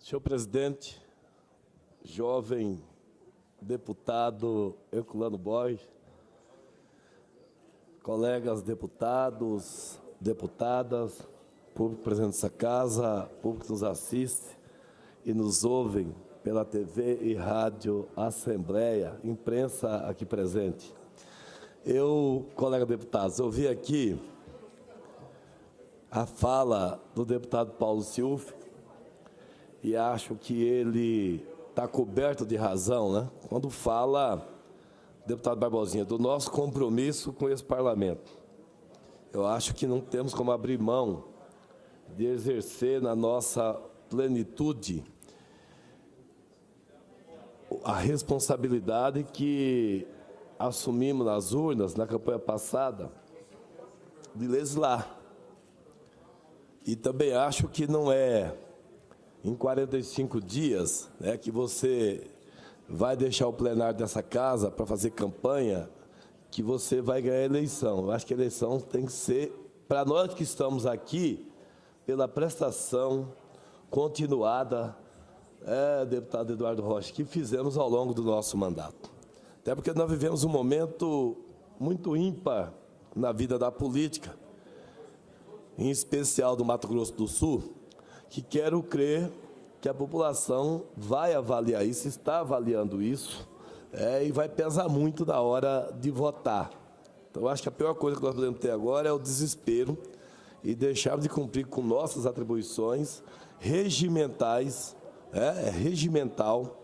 Senhor presidente, jovem deputado Herculano Borges, colegas deputados, deputadas, público presente nessa casa, público que nos assiste e nos ouvem pela TV e rádio Assembleia, imprensa aqui presente. Colega deputados, eu vi aqui a fala do deputado Paulo Silva e acho que ele está coberto de razão, né? Quando fala, deputado Barbosinha, do nosso compromisso com esse parlamento. Eu acho que não temos como abrir mão de exercer na nossa plenitude a responsabilidade que assumimos nas urnas, na campanha passada, de legislar. E também acho que não é em 45 dias, né, que você vai deixar o plenário dessa casa para fazer campanha, que você vai ganhar a eleição. Eu acho que a eleição tem que ser, para nós que estamos aqui, pela prestação continuada, deputado Eduardo Rocha, que fizemos ao longo do nosso mandato. Até porque nós vivemos um momento muito ímpar na vida da política, em especial do Mato Grosso do Sul, que quero crer que a população vai avaliar isso, está avaliando isso, e vai pesar muito na hora de votar. Então, eu acho que a pior coisa que nós podemos ter agora é o desespero e deixarmos de cumprir com nossas atribuições regimentais, regimental,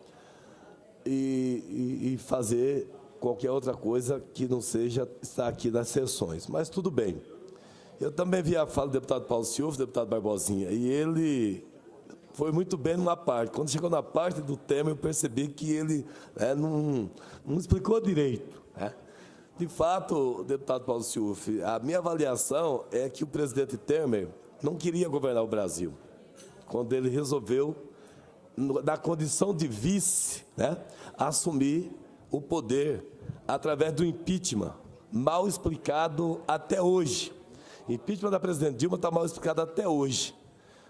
e fazer qualquer outra coisa que não seja estar aqui nas sessões. Mas tudo bem. Eu também vi a fala do deputado Paulo Silva, deputado Barbosinha, e ele foi muito bem numa parte. Quando chegou na parte do tema, eu percebi que ele não explicou direito. De fato, deputado Paulo Silva, a minha avaliação é que o presidente Temer não queria governar o Brasil, quando ele resolveu, na condição de vice, assumir o poder através do impeachment, mal explicado até hoje. O impeachment da presidente Dilma está mal explicado até hoje.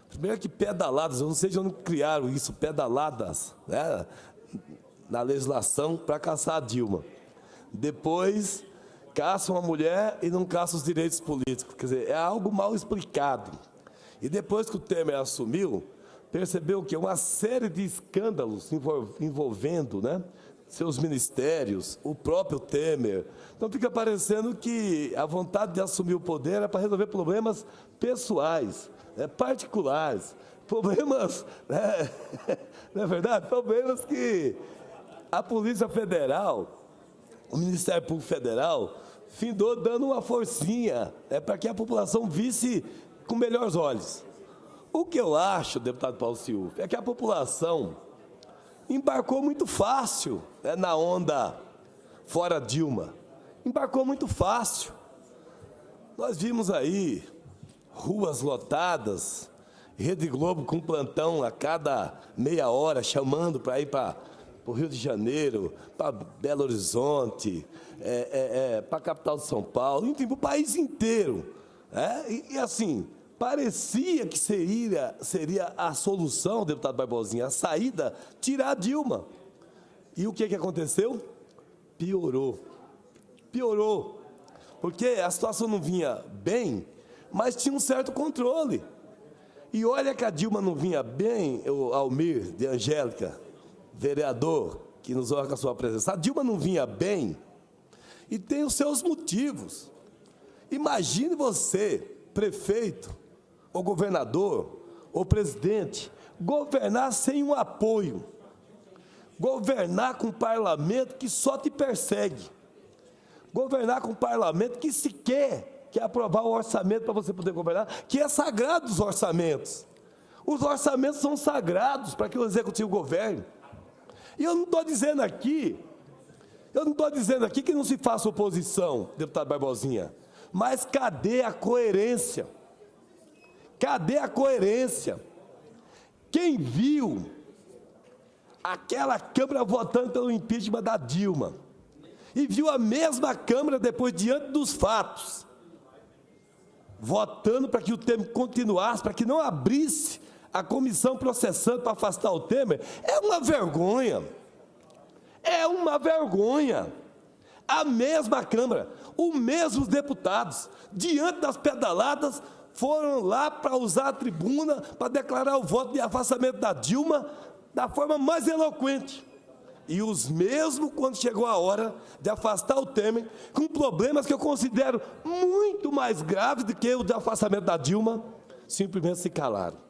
Primeiro que pedaladas, eu não sei de onde criaram isso, pedaladas, na legislação para caçar a Dilma. Depois, caçam a mulher e não caçam os direitos políticos. Quer dizer, é algo mal explicado. E depois que o Temer assumiu, percebeu que uma série de escândalos envolvendo seus ministérios, o próprio Temer. Então fica parecendo que a vontade de assumir o poder era para resolver problemas pessoais, particulares, problemas, não é verdade? Problemas que a Polícia Federal, o Ministério Público Federal, findou dando uma forcinha para que a população visse com melhores olhos. O que eu acho, deputado Paulo Silva, é que a população embarcou muito fácil na onda fora Dilma. Embarcou muito fácil. Nós vimos aí ruas lotadas, Rede Globo com plantão a cada meia hora, chamando para ir para o Rio de Janeiro, para Belo Horizonte, para a capital de São Paulo, enfim, para o país inteiro. E assim, parecia que seria a solução, deputado Barbosinha, a saída, tirar a Dilma. E o que aconteceu? Piorou. Piorou. Porque a situação não vinha bem, mas tinha um certo controle. E olha que a Dilma não vinha bem, o Almir de Angélica, vereador, que nos honra com a sua presença. A Dilma não vinha bem e tem os seus motivos. Imagine você, prefeito, ou governador, ou presidente, governar sem um apoio, governar com um parlamento que só te persegue, governar com um parlamento que sequer quer aprovar o orçamento para você poder governar, que é sagrado os orçamentos. Os orçamentos são sagrados para que o executivo governe. E eu não estou dizendo aqui que não se faça oposição, deputado Barbosinha, mas cadê a coerência? Cadê a coerência? Quem viu aquela Câmara votando pelo impeachment da Dilma e viu a mesma Câmara depois, diante dos fatos, votando para que o Temer continuasse, para que não abrisse a comissão processando para afastar o Temer, é uma vergonha. É uma vergonha. A mesma Câmara, os mesmos deputados, diante das pedaladas, foram lá para usar a tribuna para declarar o voto de afastamento da Dilma da forma mais eloquente. E os mesmos, quando chegou a hora de afastar o Temer, com problemas que eu considero muito mais graves do que o de afastamento da Dilma, simplesmente se calaram.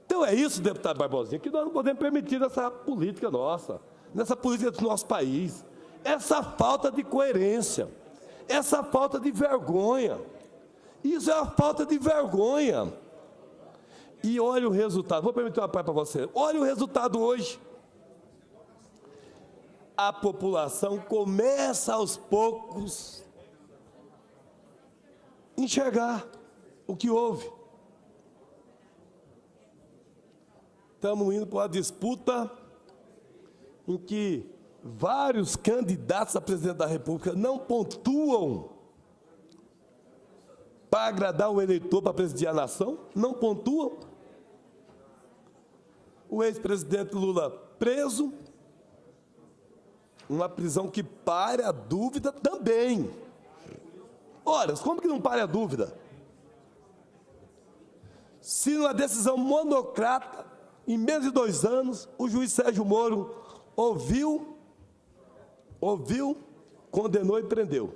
Então é isso, deputado Barbosinha, que nós não podemos permitir nessa política nossa, nessa política do nosso país. Essa falta de coerência, essa falta de vergonha. Isso é uma falta de vergonha. E olha o resultado, vou permitir uma parte para você. Olha o resultado hoje. A população começa aos poucos a enxergar o que houve. Estamos indo para uma disputa em que vários candidatos a presidente da República não pontuam para agradar o eleitor para presidir a nação, não pontuam. O ex-presidente Lula preso, uma prisão que pare a dúvida também. Ora, como que não pare a dúvida? Se numa decisão monocrata, em menos de 2 anos, o juiz Sérgio Moro ouviu, condenou e prendeu.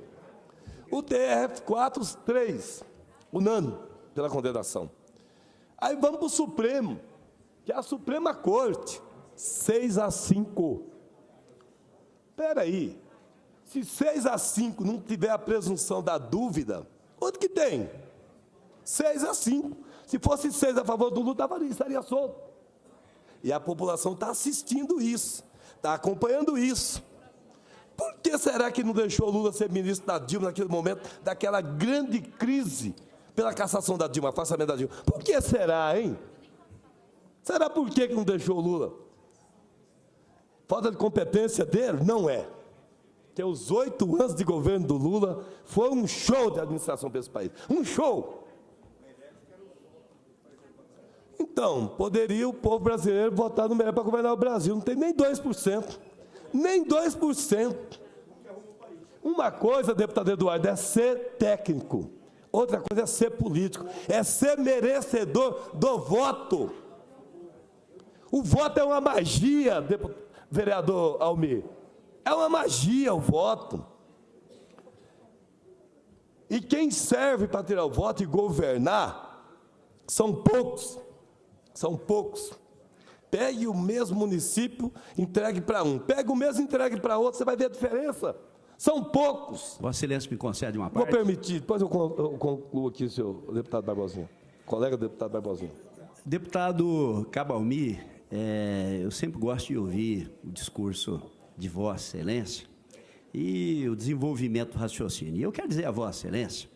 O TRF4, 3, unânime pela condenação. Aí vamos para o Supremo, que é a Suprema Corte, 6-5. Espera aí, se 6-5 não tiver a presunção da dúvida, onde que tem? 6-5. Se fosse 6 a favor do Lula, estaria solto. E a população está assistindo isso, está acompanhando isso. Por que será que não deixou o Lula ser ministro da Dilma naquele momento, daquela grande crise pela cassação da Dilma, afastamento da Dilma? Por que será, hein? Será por que não deixou o Lula? Falta de competência dele? Não é. Porque os 8 anos de governo do Lula foi um show de administração para esse país. Um show. Então, poderia o povo brasileiro votar no Meirelles para governar o Brasil. Não tem nem 2%. Nem 2%. Uma coisa, deputado Eduardo, é ser técnico. Outra coisa é ser político. É ser merecedor do voto. O voto é uma magia, vereador Almir. É uma magia o voto. E quem serve para tirar o voto e governar são poucos. São poucos. Pegue o mesmo município, entregue para um. Pegue o mesmo, entregue para outro, você vai ver a diferença. São poucos. Vossa Excelência me concede uma parte? Vou permitir, depois eu concluo aqui, senhor deputado Barbosinha. Colega deputado Barbosinha. Deputado Cabalmi, eu sempre gosto de ouvir o discurso de Vossa Excelência e o desenvolvimento do raciocínio. E eu quero dizer a Vossa Excelência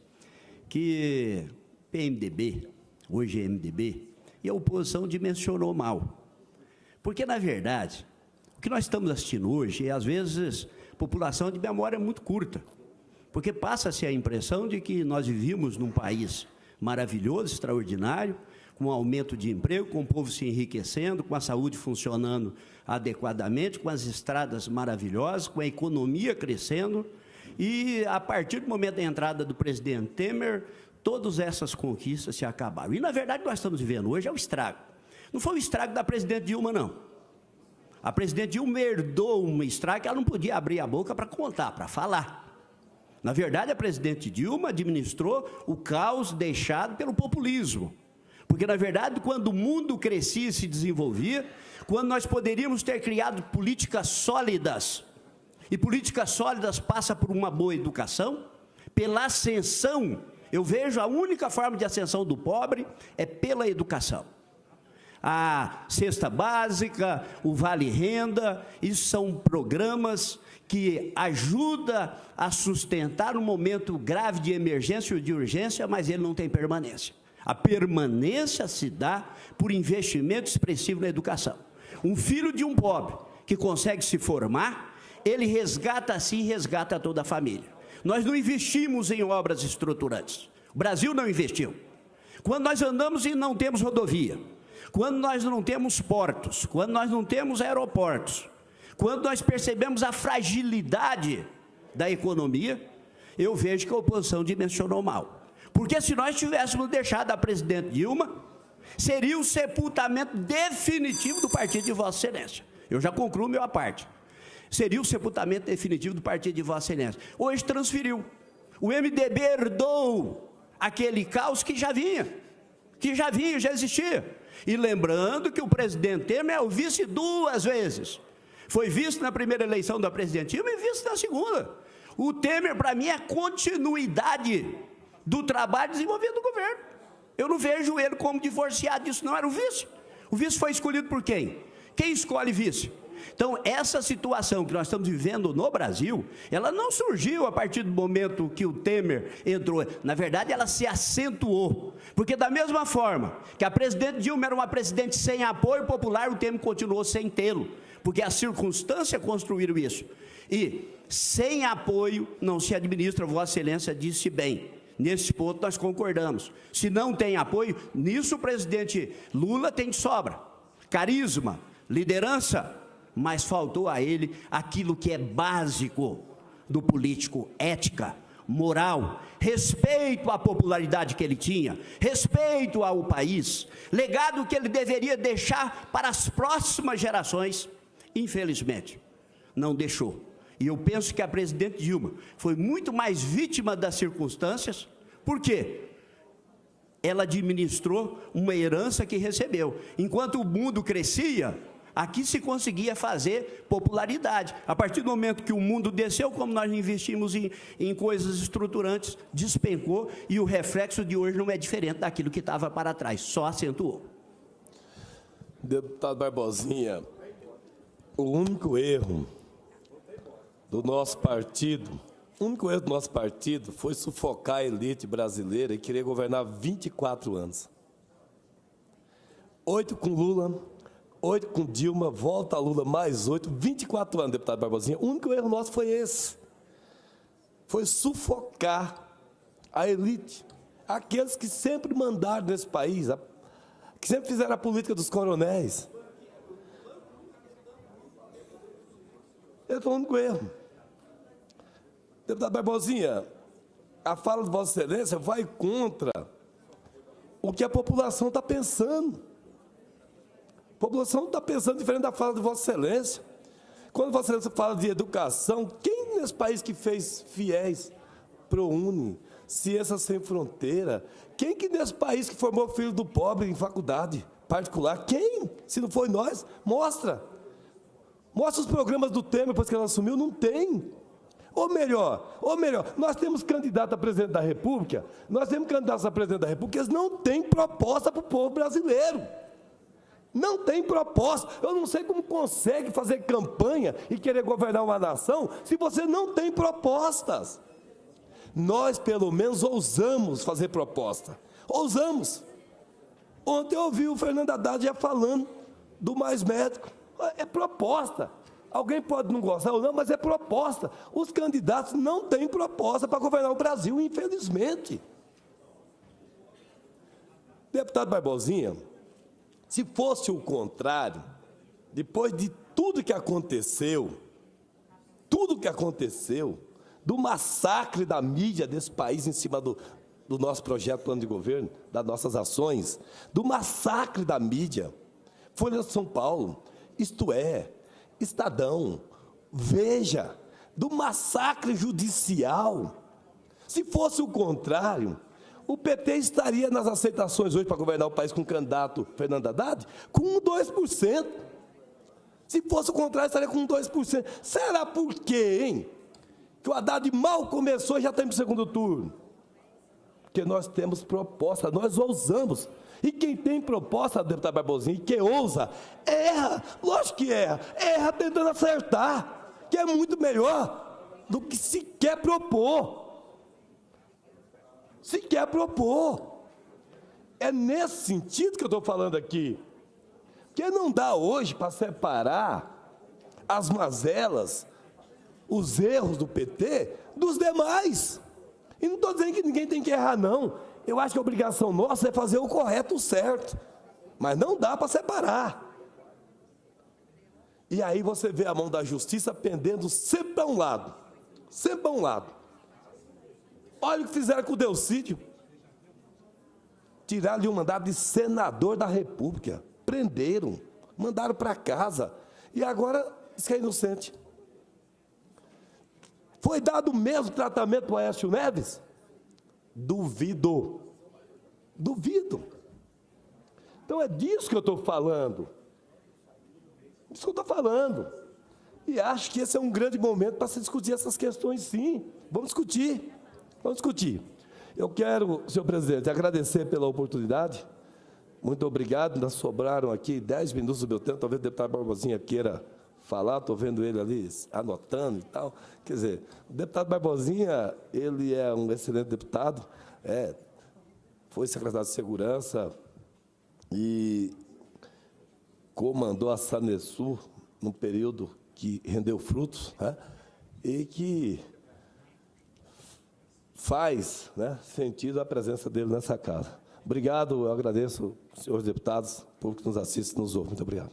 que PMDB, hoje é MDB, e a oposição dimensionou mal. Porque, na verdade, o que nós estamos assistindo hoje é, às vezes, população de memória muito curta. Porque passa-se a impressão de que nós vivíamos num país maravilhoso, extraordinário, com um aumento de emprego, com o povo se enriquecendo, com a saúde funcionando adequadamente, com as estradas maravilhosas, com a economia crescendo, e, a partir do momento da entrada do presidente Temer, todas essas conquistas se acabaram. E, na verdade, o que nós estamos vivendo hoje é o estrago. Não foi o estrago da presidente Dilma, não. A presidente Dilma herdou um estrago que ela não podia abrir a boca para contar, para falar. Na verdade, a presidente Dilma administrou o caos deixado pelo populismo. Porque, na verdade, quando o mundo crescia e se desenvolvia, quando nós poderíamos ter criado políticas sólidas, e políticas sólidas passa por uma boa educação, pela ascensão. Eu vejo a única forma de ascensão do pobre é pela educação. A cesta básica, o Vale Renda, isso são programas que ajudam a sustentar um momento grave de emergência ou de urgência, mas ele não tem permanência. A permanência se dá por investimento expressivo na educação. Um filho de um pobre que consegue se formar, ele resgata a si e resgata toda a família. Nós não investimos em obras estruturantes. O Brasil não investiu. Quando nós andamos e não temos rodovia, quando nós não temos portos, quando nós não temos aeroportos, quando nós percebemos a fragilidade da economia, eu vejo que a oposição dimensionou mal. Porque se nós tivéssemos deixado a presidente Dilma, seria o sepultamento definitivo do partido de Vossa Excelência. Eu já concluo minha parte. Seria o sepultamento definitivo do partido de Vossa Excelência. Hoje transferiu. O MDB herdou aquele caos que já vinha, já existia. E lembrando que o presidente Temer é o vice 2 vezes. Foi vice na primeira eleição da presidente Dilma e vice na segunda. O Temer, para mim, é a continuidade do trabalho desenvolvido do governo. Eu não vejo ele como divorciado disso, não. Era o vice. O vice foi escolhido por quem? Quem escolhe vice? Então, essa situação que nós estamos vivendo no Brasil, ela não surgiu a partir do momento que o Temer entrou. Na verdade, ela se acentuou. Porque da mesma forma que a presidente Dilma era uma presidente sem apoio popular, o Temer continuou sem tê-lo. Porque as circunstâncias construíram isso. E sem apoio não se administra, Vossa Excelência disse bem. Nesse ponto nós concordamos. Se não tem apoio, nisso o presidente Lula tem de sobra. Carisma, liderança, mas faltou a ele aquilo que é básico do político: ética, moral, respeito à popularidade que ele tinha, respeito ao país, legado que ele deveria deixar para as próximas gerações. Infelizmente, não deixou. E eu penso que a presidente Dilma foi muito mais vítima das circunstâncias. Por quê? Ela administrou uma herança que recebeu. Enquanto o mundo crescia, aqui se conseguia fazer popularidade. A partir do momento que o mundo desceu, como nós investimos em coisas estruturantes, despencou, e o reflexo de hoje não é diferente daquilo que estava para trás, só acentuou. Deputado Barbosinha, o único erro do nosso partido, foi sufocar a elite brasileira e querer governar 24 anos. 8 com Lula, 8 com Dilma, volta a Lula, mais 8, 24 anos, deputado Barbosinha. O único erro nosso foi esse. Foi sufocar a elite. Aqueles que sempre mandaram nesse país, que sempre fizeram a política dos coronéis. Esse foi o único erro. Deputado Barbosinha, a fala de Vossa Excelência vai contra o que a população está pensando. A população está pensando diferente da fala de Vossa Excelência. Quando Vossa Excelência fala de educação, quem nesse país que fez FIES, ProUni, Ciência Sem Fronteira, quem que nesse país que formou filho do pobre em faculdade particular? Quem? Se não foi nós, mostra. Mostra os programas do Temer, depois que ela assumiu, não tem. Ou melhor, nós temos candidato a presidente da República, eles não têm proposta para o povo brasileiro. Não tem proposta. Eu não sei como consegue fazer campanha e querer governar uma nação se você não tem propostas. Nós, pelo menos, ousamos fazer proposta. Ousamos. Ontem eu ouvi o Fernando Haddad já falando do Mais Médico. É proposta. Alguém pode não gostar ou não, mas é proposta. Os candidatos não têm proposta para governar o Brasil, infelizmente. Deputado Barbosinha, se fosse o contrário, depois de tudo que aconteceu, do massacre da mídia desse país em cima do nosso projeto plano de governo, das nossas ações, do massacre da mídia, Folha de São Paulo, Isto É, Estadão, Veja, do massacre judicial. Se fosse o contrário, o PT estaria nas aceitações hoje para governar o país com o candidato Fernando Haddad com 2%. Se fosse o contrário, estaria com 2%. Será por quê, hein? Que o Haddad mal começou e já está indo para o segundo turno? Porque nós temos proposta, nós ousamos. E quem tem proposta, deputado Barbosinha, e quem ousa, erra. Lógico que erra. Erra tentando acertar, que é muito melhor do que sequer propor. É nesse sentido que eu estou falando aqui. Porque não dá hoje para separar as mazelas, os erros do PT dos demais. E não estou dizendo que ninguém tem que errar, não. Eu acho que a obrigação nossa é fazer o correto, o certo. Mas não dá para separar. E aí você vê a mão da justiça pendendo sempre para um lado. Sempre para um lado. Olha o que fizeram com o Delcídio. Tiraram-lhe o mandato de senador da República. Prenderam. Mandaram para casa. E agora diz que é inocente. Foi dado o mesmo tratamento para o Aécio Neves? Duvido. Duvido. Então é disso que eu estou falando. Isso que eu estou falando. E acho que esse é um grande momento para se discutir essas questões, sim. Vamos discutir. Vamos discutir. Eu quero, senhor presidente, agradecer pela oportunidade. Muito obrigado. Ainda sobraram aqui 10 minutos do meu tempo. Talvez o deputado Barbosinha queira falar. Estou vendo ele ali anotando e tal. Quer dizer, o deputado Barbosinha, ele é um excelente deputado. Foi secretário de Segurança e comandou a Sanesul num período que rendeu frutos, né? E que faz, né, sentido a presença dele nessa casa. Obrigado, eu agradeço, senhores deputados, por que nos assiste e nos ouve. Muito obrigado.